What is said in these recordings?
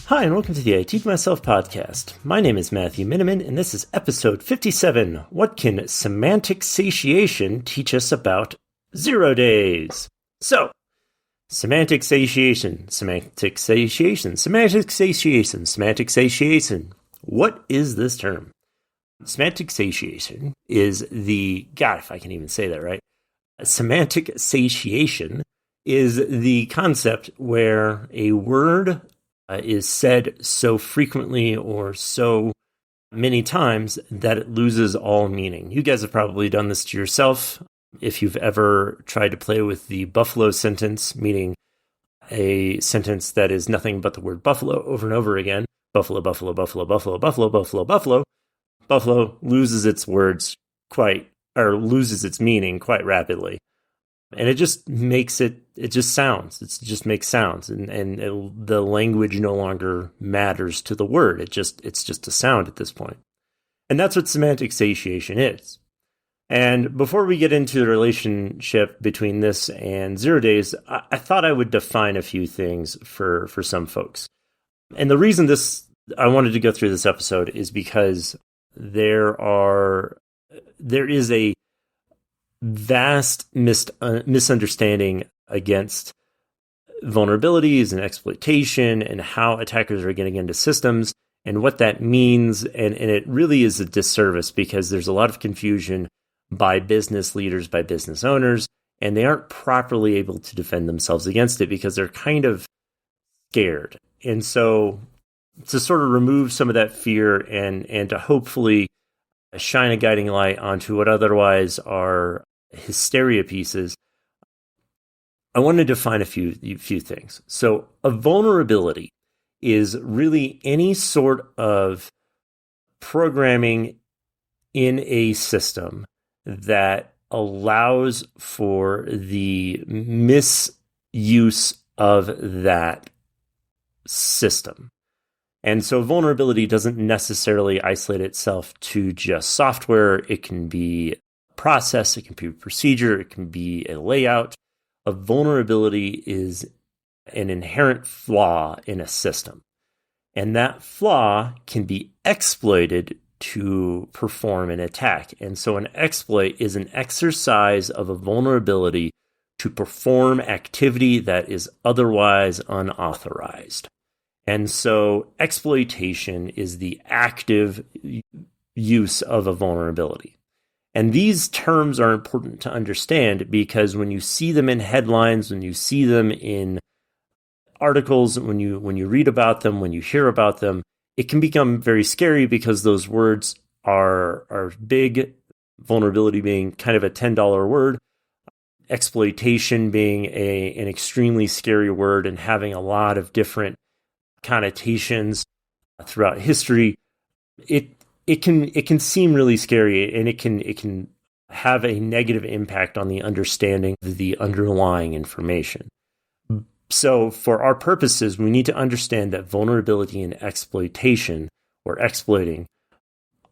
Hi, and welcome to the I Teach Myself podcast. My name is Matthew Miniman, and this is episode 57. What can semantic satiation teach us about 0 days? So, semantic satiation, semantic satiation, semantic satiation, semantic satiation. What is this term? Semantic satiation is God, if I can even say that right. Semantic satiation is the concept where a word is said so frequently or so many times that it loses all meaning. You guys have probably done this to yourself. If you've ever tried to play with the buffalo sentence, meaning a sentence that is nothing but the word buffalo over and over again, buffalo, buffalo, buffalo, buffalo, buffalo, buffalo, buffalo, buffalo loses its loses its meaning quite rapidly. And it just makes it just sounds. It just makes sounds. And the language no longer matters to the word. It's just a sound at this point. And that's what semantic satiation is. And before we get into the relationship between this and 0 days, I thought I would define a few things for some folks. And the reason I wanted to go through this episode is because there is a vast misunderstanding against vulnerabilities and exploitation and how attackers are getting into systems and what that means. And it really is a disservice because there's a lot of confusion by business leaders, by business owners, and they aren't properly able to defend themselves against it because they're kind of scared. And so to sort of remove some of that fear and to hopefully shine a guiding light onto what otherwise are hysteria pieces, I want to define a few things. So a vulnerability is really any sort of programming in a system that allows for the misuse of that system. And so vulnerability doesn't necessarily isolate itself to just software. It can be process, it can be a procedure, it can be a layout. A vulnerability is an inherent flaw in a system. And that flaw can be exploited to perform an attack. And so an exploit is an exercise of a vulnerability to perform activity that is otherwise unauthorized. And so exploitation is the active use of a vulnerability. And these terms are important to understand because when you see them in headlines, when you see them in articles, when you read about them, when you hear about them, it can become very scary because those words are big, vulnerability being kind of a $10 word, exploitation being an extremely scary word and having a lot of different connotations throughout history. It can seem really scary, and it can have a negative impact on the understanding of the underlying information. So for our purposes, we need to understand that vulnerability and exploitation or exploiting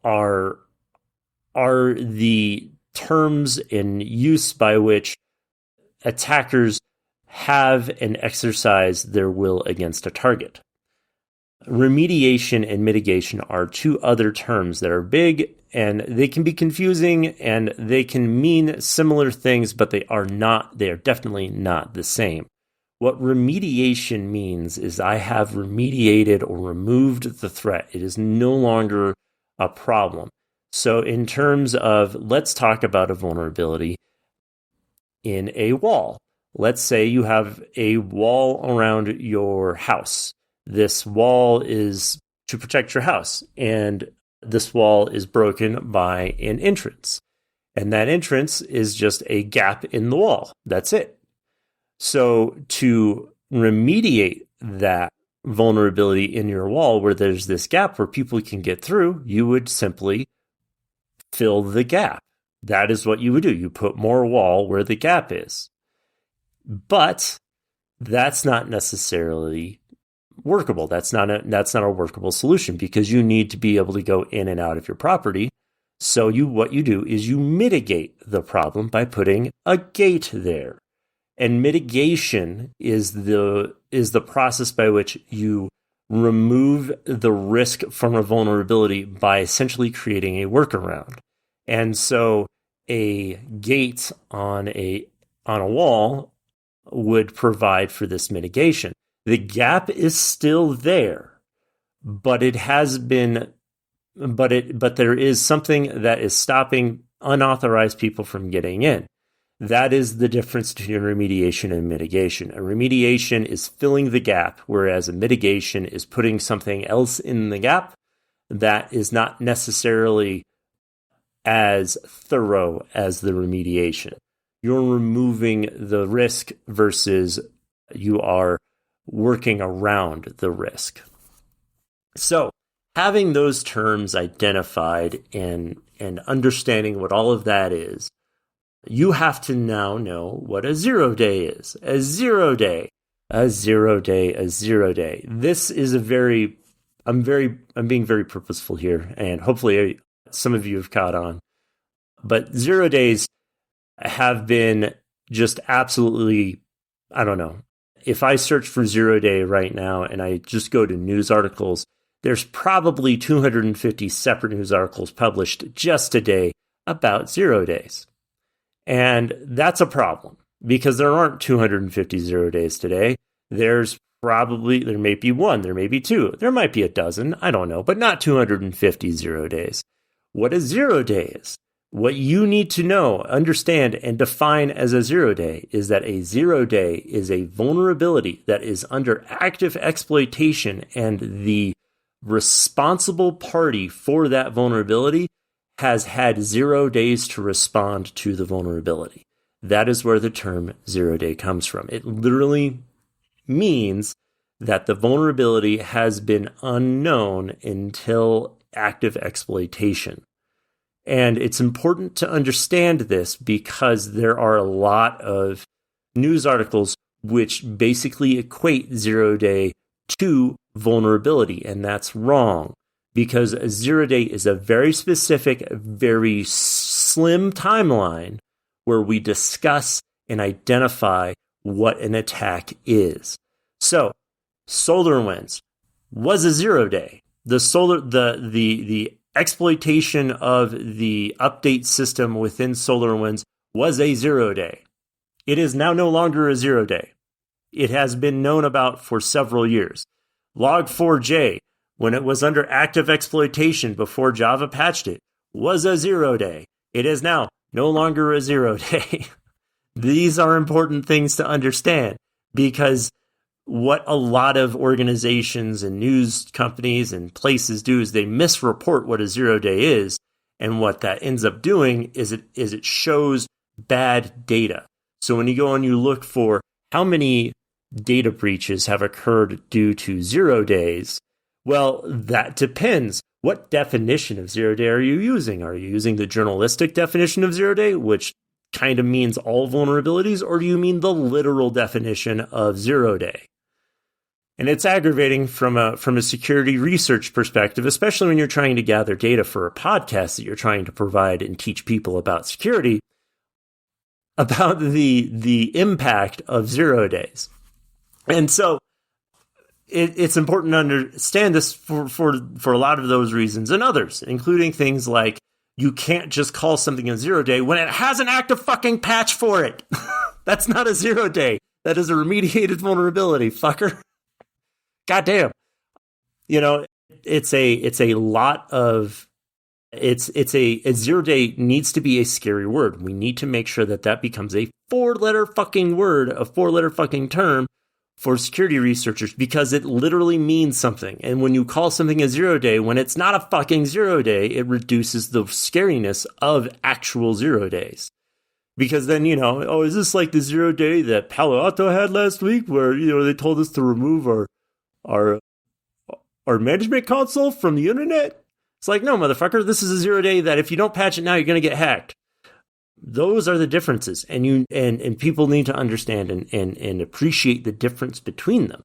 are the terms in use by which attackers have and exercise their will against a target. Remediation and mitigation are two other terms that are big, and they can be confusing and they can mean similar things, but they are definitely not the same. What remediation means is I have remediated or removed the threat. It is no longer a problem. So in terms of, let's talk about a vulnerability in a wall. Let's say you have a wall around your house. This wall is to protect your house, and this wall is broken by an entrance. And that entrance is just a gap in the wall. That's it. So to remediate that vulnerability in your wall where there's this gap where people can get through, you would simply fill the gap. That is what you would do. You put more wall where the gap is. But that's not necessarily workable. That's not a workable solution because you need to be able to go in and out of your property. So what you do is you mitigate the problem by putting a gate there. And mitigation is the process by which you remove the risk from a vulnerability by essentially creating a workaround. And so a gate on a wall would provide for this mitigation. The gap is still there, but it has been but there is something that is stopping unauthorized people from getting in. That is the difference between remediation and mitigation. A remediation is filling the gap, whereas a mitigation is putting something else in the gap that is not necessarily as thorough as the remediation. You're removing the risk versus you are working around the risk. So, having those terms identified and understanding what all of that is, you have to now know what a 0 day is. A 0 day. A 0 day. A 0 day. This is I'm being very purposeful here, and hopefully some of you have caught on. But 0 days have been just absolutely, I don't know. If I search for 0 day right now and I just go to news articles, there's probably 250 separate news articles published just today about 0 days. And that's a problem because there aren't 250 0 days today. There may be one, there may be two, there might be a dozen, I don't know, but not 250 0 days. What a 0 day is, what you need to know, understand, and define as a 0 day is that a 0 day is a vulnerability that is under active exploitation, and the responsible party for that vulnerability has had 0 days to respond to the vulnerability. That is where the term 0 day comes from. It literally means that the vulnerability has been unknown until active exploitation. And it's important to understand this because there are a lot of news articles which basically equate 0 day to vulnerability, and that's wrong. Because a 0 day is a very specific, very slim timeline where we discuss and identify what an attack is. So, SolarWinds was a 0 day. The exploitation of the update system within SolarWinds was a 0 day. It is now no longer a 0 day. It has been known about for several years. Log4j, when it was under active exploitation before Java patched it, was a 0 day. It is now no longer a 0 day. These are important things to understand because what a lot of organizations and news companies and places do is they misreport what a 0 day is. And what that ends up doing is it shows bad data. So when you go and you look for how many data breaches have occurred due to 0 days, well, that depends. What definition of 0 day are you using? Are you using the journalistic definition of 0 day, which kind of means all vulnerabilities, or do you mean the literal definition of 0 day? And it's aggravating from a security research perspective, especially when you're trying to gather data for a podcast that you're trying to provide and teach people about security, about the impact of 0 days. And so it's important to understand this for a lot of those reasons and others, including things like you can't just call something a 0 day when it has an active fucking patch for it. That's not a 0 day. That is a remediated vulnerability, fucker. Goddamn. You know, it's a lot of, a 0 day needs to be a scary word. We need to make sure that becomes a 4-letter fucking word, a 4-letter fucking term for security researchers, because it literally means something. And when you call something a 0 day, when it's not a fucking 0 day, it reduces the scariness of actual 0 days. Because then, is this like the 0 day that Palo Alto had last week where, they told us to remove our management console from the internet? It's like, no, motherfucker, this is a 0 day that if you don't patch it now, you're going to get hacked. Those are the differences, and people need to understand and appreciate the difference between them.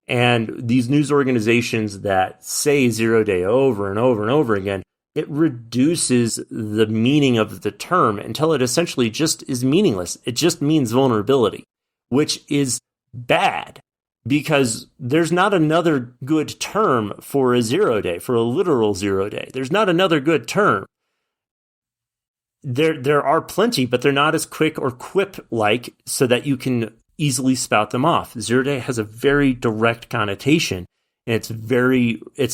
And these news organizations that say 0 day over and over and over again, it reduces the meaning of the term until it essentially just is meaningless. It just means vulnerability, which is bad because there's not another good term for a 0 day, for a literal 0 day. There's not another good term. There are plenty, but they're not as quick or quip-like so that you can easily spout them off. 0 day has a very direct connotation, and it's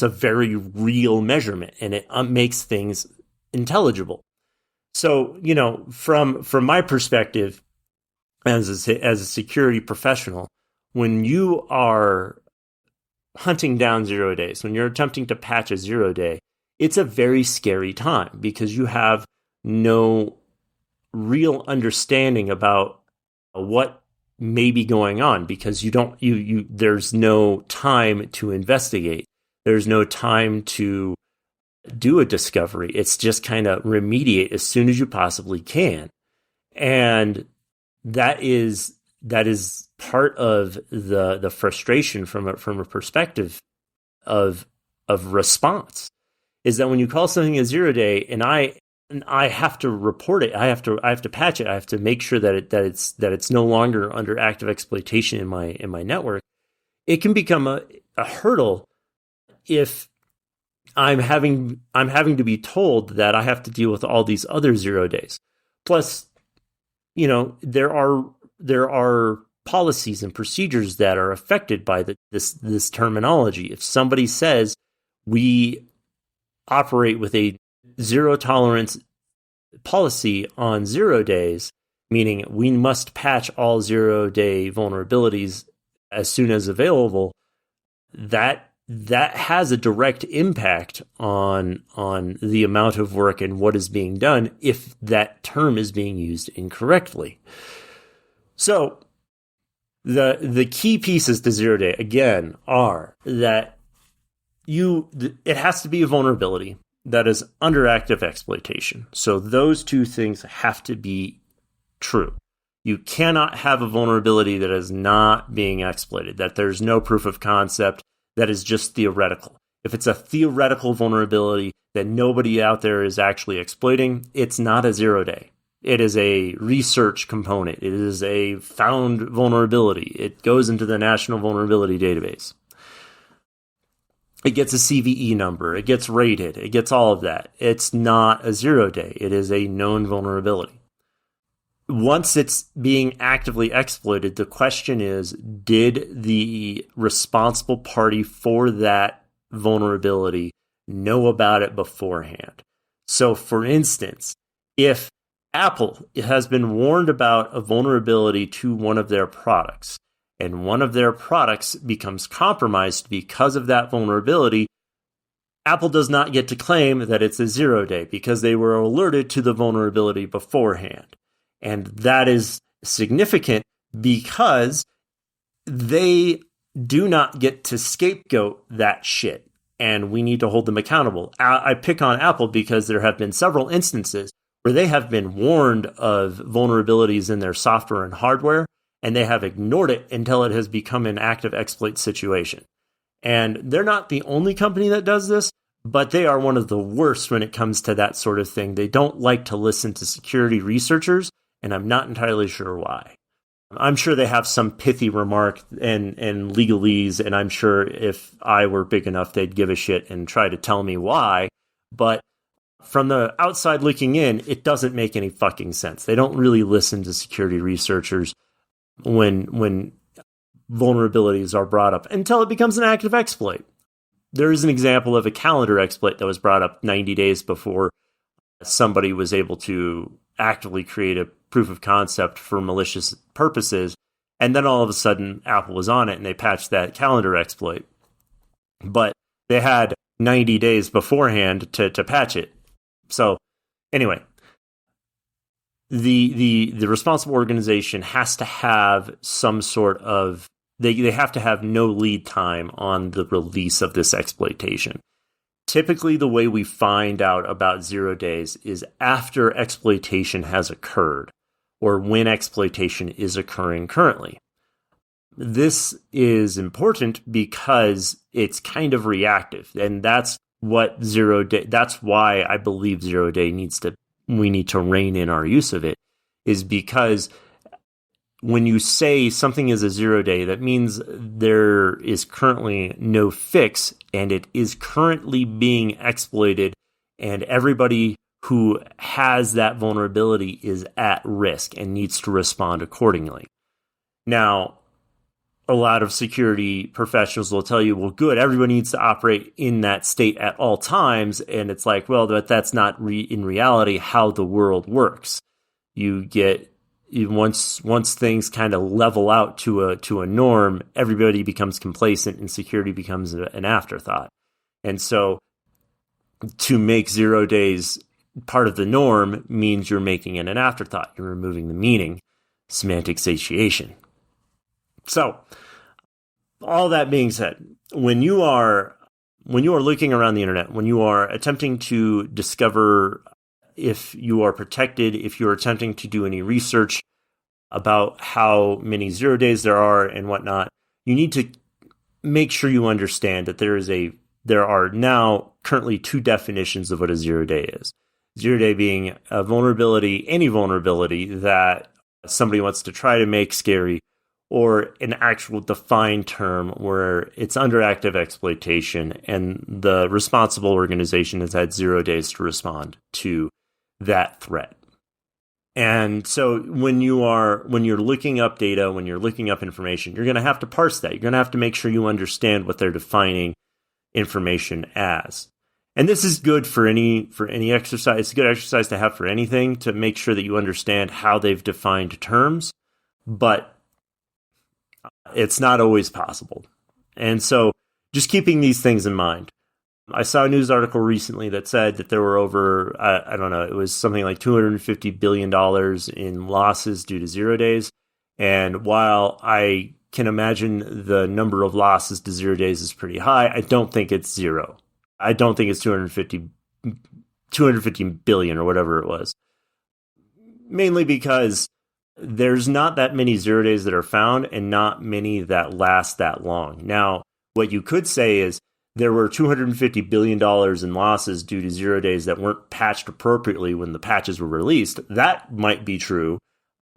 a very real measurement, and it makes things intelligible. So, from my perspective as a security professional, when you are hunting down 0 days, when you're attempting to patch a 0 day, it's a very scary time because you have no real understanding about what may be going on, because there's no time to investigate. There's no time to do a discovery. It's just kind of remediate as soon as you possibly can. And that is part of the frustration from a perspective of response, is that when you call something a 0 day and I have to report it, I have to patch it, I have to make sure that it's no longer under active exploitation in my network, it can become a hurdle if I'm having to be told that I have to deal with all these other 0 days. Plus, there are policies and procedures that are affected by this terminology. If somebody says we operate with a zero tolerance policy on 0 days, meaning we must patch all 0 day vulnerabilities as soon as available, that has a direct impact on the amount of work and what is being done if that term is being used incorrectly. So the key pieces to 0 day, again, are that it has to be a vulnerability that is under active exploitation. So those two things have to be true. You cannot have a vulnerability that is not being exploited, that there's no proof of concept, that is just theoretical. If it's a theoretical vulnerability that nobody out there is actually exploiting, it's not a 0 day. It is a research component. It is a found vulnerability. It goes into the National Vulnerability Database. It gets a CVE number. It gets rated. It gets all of that. It's not a 0 day. It is a known vulnerability. Once it's being actively exploited, the question is, did the responsible party for that vulnerability know about it beforehand? So, for instance, if Apple has been warned about a vulnerability to one of their products, and one of their products becomes compromised because of that vulnerability, Apple does not get to claim that it's a 0 day because they were alerted to the vulnerability beforehand. And that is significant because they do not get to scapegoat that shit, and we need to hold them accountable. I pick on Apple because there have been several instances where they have been warned of vulnerabilities in their software and hardware, and they have ignored it until it has become an active exploit situation. And they're not the only company that does this, but they are one of the worst when it comes to that sort of thing. They don't like to listen to security researchers, and I'm not entirely sure why. I'm sure they have some pithy remark and legalese, and I'm sure if I were big enough, they'd give a shit and try to tell me why. But from the outside looking in, it doesn't make any fucking sense. They don't really listen to security researchers when vulnerabilities are brought up until it becomes an active exploit. There is an example of a calendar exploit that was brought up 90 days before somebody was able to actively create a proof of concept for malicious purposes, and then all of a sudden Apple was on it and they patched that calendar exploit. But they had 90 days beforehand to patch it. So anyway, the responsible organization has to have some sort of, they have to have no lead time on the release of this exploitation. Typically, the way we find out about 0 days is after exploitation has occurred, or when exploitation is occurring currently. This is important because it's kind of reactive, and that's what 0 day, that's why I believe 0 day we need to rein in our use of it, is because when you say something is a 0 day, that means there is currently no fix and it is currently being exploited, and everybody who has that vulnerability is at risk and needs to respond accordingly. Now, a lot of security professionals will tell you, well, good, everybody needs to operate in that state at all times. And it's like, well, that's not in reality how the world works. Once things kind of level out to a norm, everybody becomes complacent and security becomes an afterthought. And so to make 0 days part of the norm means you're making it an afterthought. You're removing the meaning. Semantic satiation. So, all that being said, when you are looking around the internet, when you are attempting to discover if you are protected, if you're attempting to do any research about how many 0 days there are and whatnot, you need to make sure you understand that there are now currently two definitions of what a 0 day is. 0 day being a vulnerability, any vulnerability that somebody wants to try to make scary, or an actual defined term where it's under active exploitation and the responsible organization has had 0 days to respond to that threat. And so when you're looking up data, when you're looking up information, you're going to have to parse that. You're going to have to make sure you understand what they're defining information as. And this is good for any exercise. It's a good exercise to have for anything, to make sure that you understand how they've defined terms, but it's not always possible. And so just keeping these things in mind. I saw a news article recently that said that there were over, I don't know, it was something like $250 billion in losses due to 0 days. And while I can imagine the number of losses to 0 days is pretty high, I don't think it's zero. I don't think it's 250 billion or whatever it was. Mainly because there's not that many 0 days that are found and not many that last that long. Now, what you could say is there were $250 billion in losses due to 0 days that weren't patched appropriately when the patches were released. That might be true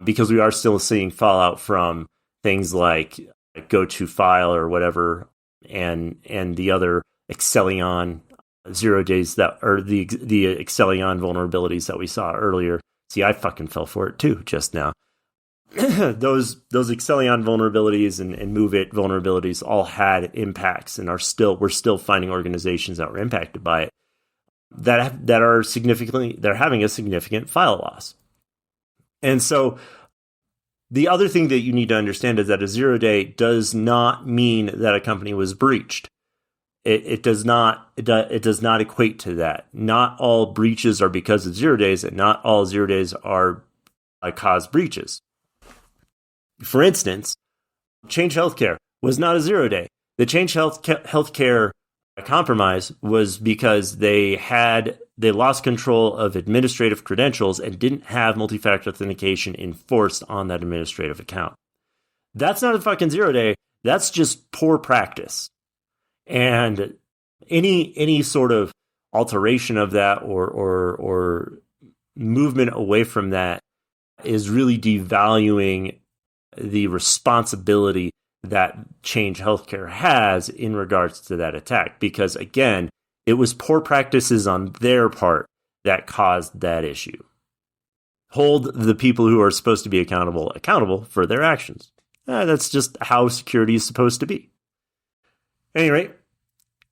because we are still seeing fallout from things like go-to-file or whatever, and the other Excellion 0 days that, or the Excellion vulnerabilities that we saw earlier. See, I fucking fell for it too just now. those Excellion vulnerabilities and MoveIt vulnerabilities all had impacts, and we're still finding organizations that were impacted by it that are they're having a significant file loss. And so the other thing that you need to understand is that a 0 day does not mean that a company was breached. It does not equate to that. Not all breaches are because of 0 days, and not all 0 days are cause breaches. For instance, Change Healthcare was not a 0 day. The Change Healthcare compromise was because they lost control of administrative credentials and didn't have multi-factor authentication enforced on that administrative account. That's not a fucking 0 day. That's just poor practice. And any sort of alteration of that or movement away from that is really devaluing the responsibility that Change Healthcare has in regards to that attack. Because again, it was poor practices on their part that caused that issue. Hold the people who are supposed to be accountable for their actions. That's just how security is supposed to be. At any rate,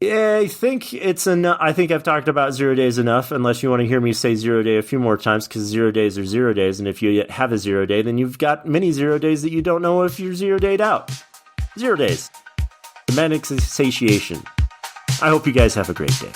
I think it's enough. I think I've talked about 0 days enough, unless you want to hear me say 0 day a few more times, because 0 days are 0 days. And if you have a 0 day, then you've got many 0 days that you don't know if you're 0 dayed out. 0 days. Semantic satiation. I hope you guys have a great day.